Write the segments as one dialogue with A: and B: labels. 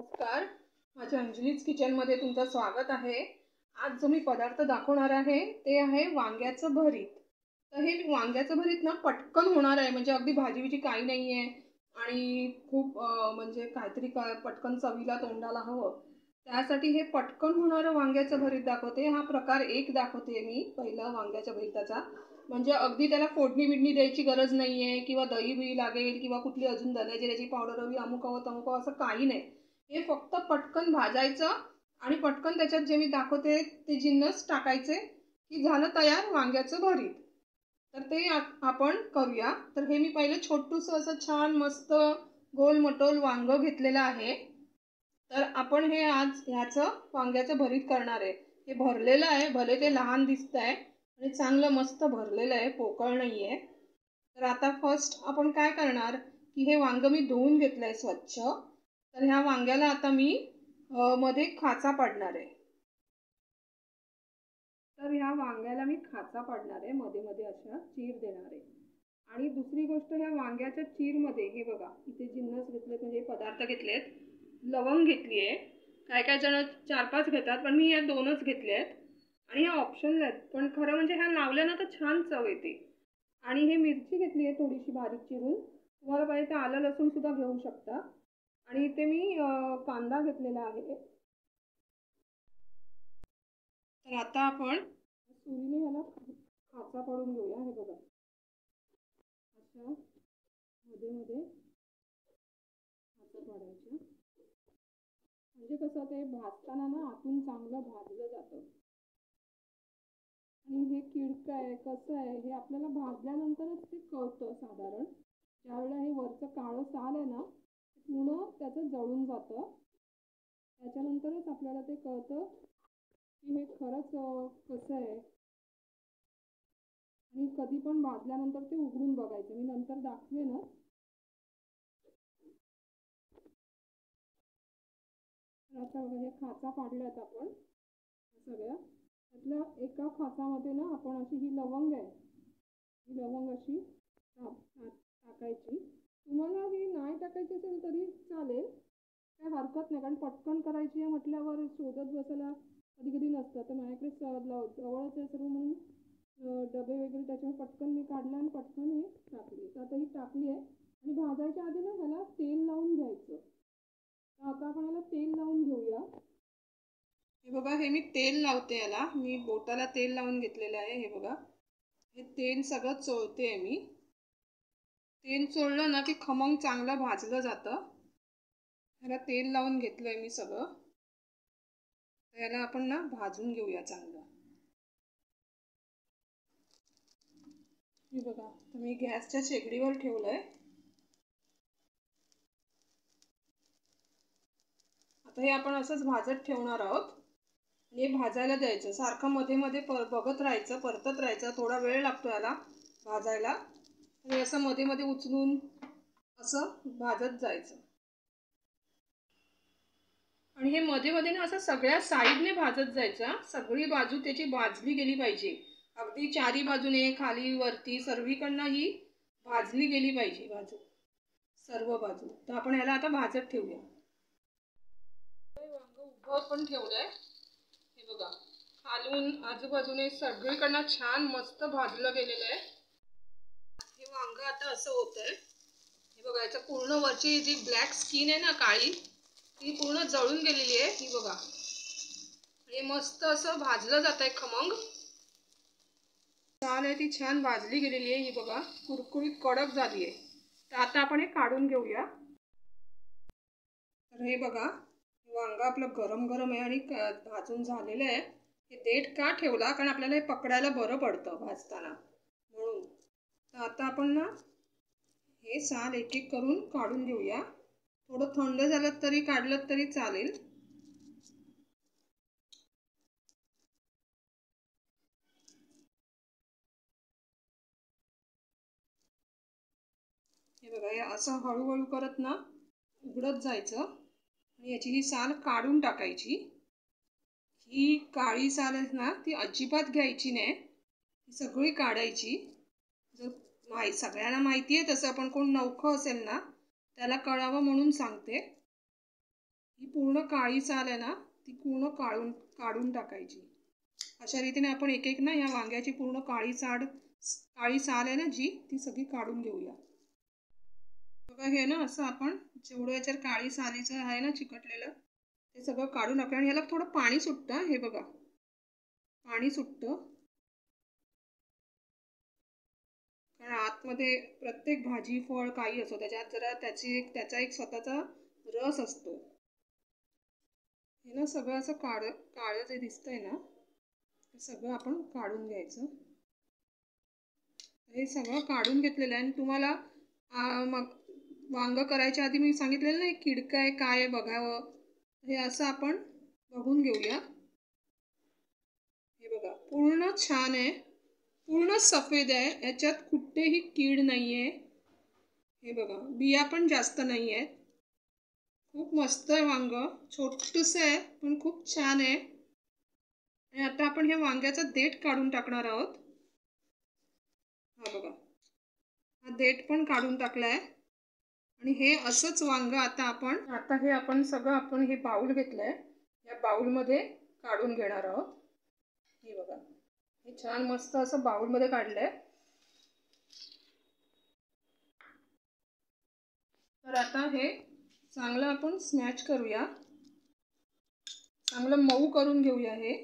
A: नमस्कार, माझ्या अंजलीज किचनमध्ये तुमचं स्वागत आहे। आज जो मी पदार्थ दाखवणार आहे ते आहे वांग्याचं भरीत। तर हे वांग्याचं भरीत ना पटकन होणार आहे, म्हणजे अगदी भाजीची काही नाही आहे आणि खूप म्हणजे काहीतरी पटकन चवीला तोंडाला हवं, त्यासाठी हे पटकन होणारं वांग्याचं भरीत दाखवते। हा प्रकार एक दाखवते मी पहिला वांग्याच्या भरीताचा, म्हणजे अगदी त्याला फोडणी बिडणी द्यायची गरज नाही आहे किंवा दही बिही लागेल किंवा कुठली अजून धने जिऱ्याची पावडर हवी अमुक हवं तमुक हवं असं काही नाही। हे फक्त पटकन भाजायचं आणि पटकन त्याच्यात जे मी दाखवते ते जिन्नस टाकायचे की झालं तयार वांग्याचं भरीत। तर ते आपण करूया। तर हे मी पहिले छोटूसं असं छान मस्त गोल मटोल वांग घेतलेलं आहे। तर आपण हे आज ह्याचं वांग्याचं भरीत करणार आहे। हे भरलेलं आहे, भले ते लहान दिसतंय आणि चांगलं मस्त भरलेलं आहे, पोकळ नाही आहे। तर आता फर्स्ट आपण काय करणार की हे वांग मी धुवून घेतलंय स्वच्छ। तर ह्या वांग्याला आता मी मध्ये खाचा पाडणार आहे। तर ह्या वांग्याला मी खाचा पाडणार आहे, मध्ये मध्ये अशा चीर देणार आहे। आणि दुसरी गोष्ट, ह्या वांग्याच्या चीरमध्ये हे बघा इथे जिन्नस घेतलेत, म्हणजे पदार्थ घेतलेत। लवंग घेतली आहे, काय काय जण 4-5 घेतात पण मी या 2च घेतले आहेत आणि ह्या ऑप्शनल आहेत, पण खरं म्हणजे ह्या लावल्या ना तर छान चव येते। आणि हे मिरची घेतली आहे थोडीशी बारीक चिरून, तुम्हाला पाहिजे तर आलं लसूण सुद्धा घेऊ शकता। आणि इथे मी कांदा घेतलेला आहे। तर आता आपण सुरीने ह्याला खाचा पाडून घेऊया। हे बघा असं मध्ये मध्ये खाचा पाडायचं, म्हणजे कसं ते भाजताना ना आतून चांगलं भाजलं जातं। आणि हे किडकं आहे कसं आहे हे आपल्याला भाजल्यानंतरच ते कळतं साधारण। ज्यावेळेला हे वरचं काळं साल आहे ना पूर्ण त्याचं जळून जातं, त्याच्यानंतरच आपल्याला ते कळतं की हे खरंच कसं आहे। आणि कधी पण भाजल्यानंतर ते उघडून बघायचं, मी नंतर दाखवे ना। आता बघा हे खाचा पाडल्यात आपण सगळ्या, त्यातल्या एका खाचामध्ये ना आपण अशी ही लवंग आहे, ही लवंग अशी टाकायची। तुम्हाला ही नाही टाकायची असेल तरी चालेल, काय हरकत नाही, कारण पटकन करायची आहे म्हटल्यावर शोधत बसायला कधी कधी नसतं। तर माझ्याकडे जवळच आहे सर्व म्हणून डबे वगैरे त्याच्यावर पटकन मी काढले आणि पटकन हे टाकली। तर आता ही टाकली आहे आणि भाजायच्या आधी ना ह्याला तेल लावून घ्यायचं। तर आता आपण ह्याला तेल लावून घेऊया। हे बघा हे मी तेल लावते, याला मी बोटाला तेल लावून घेतलेलं आहे। हे बघा हे तेल सगळं चोळते आहे मी। तेल चोळलं ना की खमंग चांगलं भाजलं जातं। ह्याला तेल लावून घेतलंय मी सगळं, तर याला आपण ना भाजून घेऊया चांगलं। हे बघा तर मी गॅसच्या शेगडीवर ठेवलंय। आता हे आपण असंच भाजत ठेवणार आहोत आणि हे भाजायला द्यायचं, सारखं मध्ये मध्ये बघत राहायचं, परतत राहायचं, थोडा वेळ लागतो याला भाजायला। आणि असं मध्ये मध्ये उचलून असं भाजत जायचं। आणि हे मध्ये मध्ये ना असं सगळ्या साईडने भाजत जायचं, सगळी बाजू त्याची भाजली गेली पाहिजे, अगदी चारी बाजूने खाली वरती सर्वीकडनं ही भाजली गेली पाहिजे बाजू, सर्व बाजू। तर आपण याला आता भाजत ठेवूया। वांग उभं पण ठेवलंय, हे बघा खालून आजूबाजूने सगळीकडनं छान मस्त भाजलं गेलेलं आहे। हे वांग आता असं होतंय, हे बघा याचं पूर्ण वरची जी ब्लॅक स्किन आहे ना काळी, ती पूर्ण जळून गेलेली आहे। ही बघा हे मस्त असं भाजलं जात आहे, खमंग छान आहे, ती छान भाजली गेलेली आहे। ही बघा कुरकुरीत कडक झाली आहे। तर आता आपण हे काढून घेऊया। तर हे बघा वांग आपलं गरम गरम आहे आणि भाजून झालेलं आहे। हे देठ का ठेवला, कारण आपल्याला हे पकडायला बरं पडतं भाजताना म्हणून। तर आता आपण ना हे साल एक एक करून काढून घेऊया। थोडं थंड झालं तरी काढलं तरी चालेल। हे बघा हे असं हळूहळू करत ना उघडत जायचं आणि याची ही साल काढून टाकायची। ही काळी साल आहे ना ती अजिबात घ्यायची नाही, ती सगळी काढायची। जर सगळ्यांना माहिती आहे तसं, पण कोण नवखं असेल ना त्याला कळावं म्हणून सांगते। ही पूर्ण काळी साल आहे ना ती पूर्ण काढून टाकायची। अशा रीतीने आपण एक एक ना या वांग्याची पूर्ण काळी साल आहे ना जी ती सगळी काढून घेऊया। बघा हे ना असं आपण जेवढं याच्यावर काळी सालीचं आहे ना चिकटलेलं ते सगळं काढून टाकूया आणि याला थोडं पाणी सुटतं। हे बघा पाणी सुटतं, कारण आतमध्ये प्रत्येक भाजी फळ काही असो त्याच्यात जरा त्याचा एक स्वतःचा रस असतो। हे ना सगळं असं काळं जे दिसतंय ना ते सगळं आपण काढून घ्यायचं। हे सगळं काढून घेतलेलं आहे आणि तुम्हाला मग वांग करायच्या आधी मी सांगितलेलं नाही किडका आहे काय आहे बघावं, हे असं आपण बघून घेऊया। हे बघा पूर्ण छान आहे, पूर्ण सफेद आहे, याच्यात कुठेही कीड नाही आहे। हे बघा बिया पण जास्त नाही आहेत, खूप मस्त आहे वांग, छोटंसं आहे पण खूप छान आहे। आणि आता आपण ह्या वांग्याचा देठ काढून टाकणार आहोत। हा बघा हा देठ पण काढून टाकलाय आणि हे असंच वांग आता हे आपण सगळं हे बाउल घेतलंय, या बाउलमध्ये काढून घेणार आहोत। हे बघा हे छान मस्त असं बाउलमध्ये काढलंय। तर आता हे चांगलं आपण स्मॅश करूया, चांगलं मऊ करून घेऊया। हे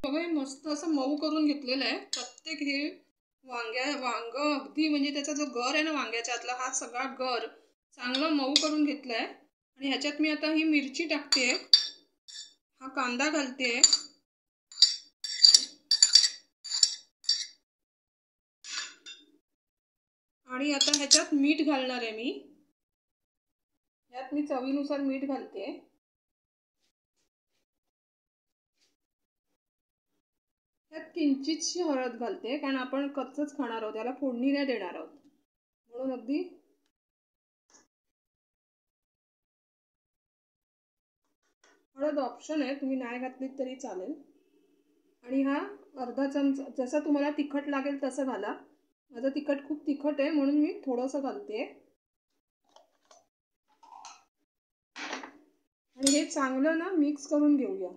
A: बघा मस्त असं मऊ करून घेतलेलं आहे। प्रत्येक हे वांग अगदी म्हणजे त्याचा जो गर आहे ना वांग्याच्या आतला हा सगळा गर चांगला मऊ करून घेतलाय। आणि ह्याच्यात मी आता ही मिरची टाकते, हा कांदा घालते आणि आता ह्याच्यात मीठ घालणार आहे। यात मी चवीनुसार मीठ घालते। त्यात किंचितशी हळद घालते, कारण आपण कच्चंच खाणार आहोत, त्याला फोडणी नाही देणार आहोत म्हणून अगदी हळद ऑप्शन आहे, तुम्ही नाही घातलीत तरी चालेल। आणि हा अर्धा चमचा, जसं तुम्हाला तिखट लागेल तसं घाला। माझं तिखट खूप तिखट आहे म्हणून मी थोडंसं घालते आणि हे चांगलं ना मिक्स करून घेऊया।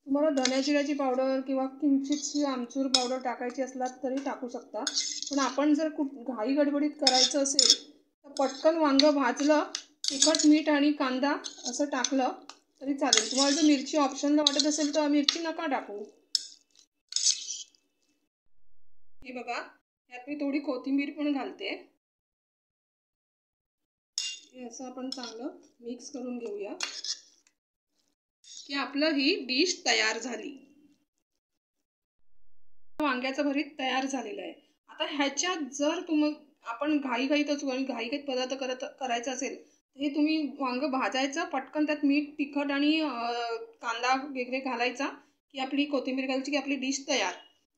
A: तुम्हाला धने जिऱ्याची पावडर किंवा किंचितशी आमचूर पावडर टाकायची असलात तरी टाकू शकता, पण आपण जर खूप घाई गडबडीत करायचं असेल तर पटकन वांग भाजलं, तिखट मीठ आणि कांदा असं टाकलं तरी चालेल। तुम्हाला जर मिरची ऑप्शनला वाटत असेल तर मिरची नका टाकू। हे बघा यात मी थोडी कोथिंबीर पण घालते। हे असं आपण चांगलं मिक्स करून घेऊया की आपलं ही डिश तयार झाली। वांग्याचं भरीत तयार झालेलं आहे। आता ह्याच्यात जर आपण घाईघाईत पदार्थ करायचा असेल तर हे तुम्ही वांग भाजायचं, पटकन त्यात मीठ तिखट आणि कांदा वगैरे घालायचा की आपली कोथिंबीर घालायची की आपली डिश तयार।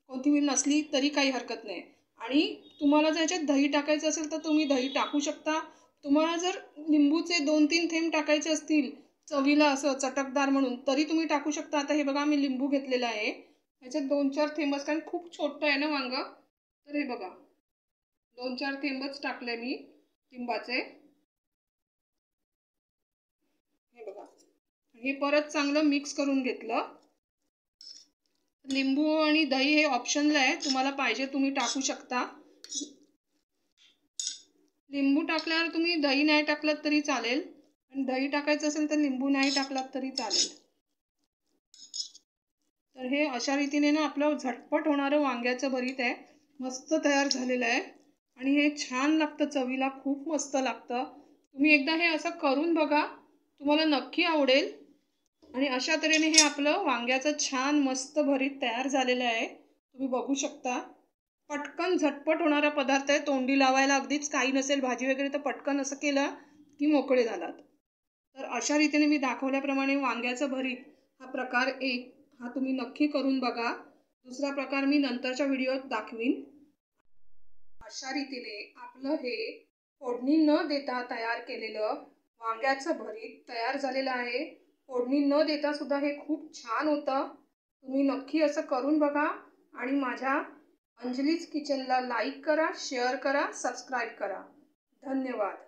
A: कोथिंबीर नसली तरी काही हरकत नाही। आणि तुम्हाला जर याच्यात दही टाकायचं असेल तर तुम्ही दही टाकू शकता। तुम्हाला जर लिंबूचे 2-3 थेंब टाकायचे असतील चवीला असं चटकदार म्हणून तरी तुम्ही टाकू शकता। आता हे बघा मी लिंबू घेतलेला आहे, ह्याच्यात 2-4 थेंबच, कारण खूप छोटं आहे ना वांग, तर हे बघा 2-4 थेंबच टाकले मी लिंबाचे। हे बघा हे परत चांगलं मिक्स करून घेतलं। लिंबू आणि दही हे ऑप्शनल आहे, तुम्हाला पाहिजे तुम्ही टाकू शकता। लिंबू टाकल्यावर तुम्ही दही नाही टाकलात तरी चालेल, आणि दही टाकायचं असेल तर लिंबू नाही टाकलात तरी चालेल। तर हे अशा रीतीने ना आपलं झटपट होणारं वांग्याचं भरीत आहे, मस्त तयार झालेलं आहे आणि हे छान लागतं, चवीला खूप मस्त लागतं। तुम्ही एकदा हे असं करून बघा, तुम्हाला नक्की आवडेल। आणि अशा तऱ्हेने हे आपलं वांग्याचं छान मस्त भरीत तयार झालेलं आहे, तुम्ही बघू शकता। पटकन झटपट होणारा पदार्थ आहे, तोंडी लावायला अगदीच काही नसेल भाजी वगैरे तर पटकन असं केलं की मोकळे झालात। तर अशा रीतीने मी दाखवल्याप्रमाणे वांग्याचं भरीत हा प्रकार एक हा तुम्ही नक्की करून बघा। दुसरा प्रकार मी नंतरच्या व्हिडिओत दाखवीन। अशा रीतीने आपलं हे फोडणी न देता तयार केलेलं वांग्याचं भरीत तयार झालेलं आहे। फोडणी न देता सुद्धा हे खूप छान होतं, तुम्ही नक्की असं करून बघा आणि माझ्या अंजलीज किचनला लाईक करा, शेअर करा, सबस्क्राईब करा. धन्यवाद.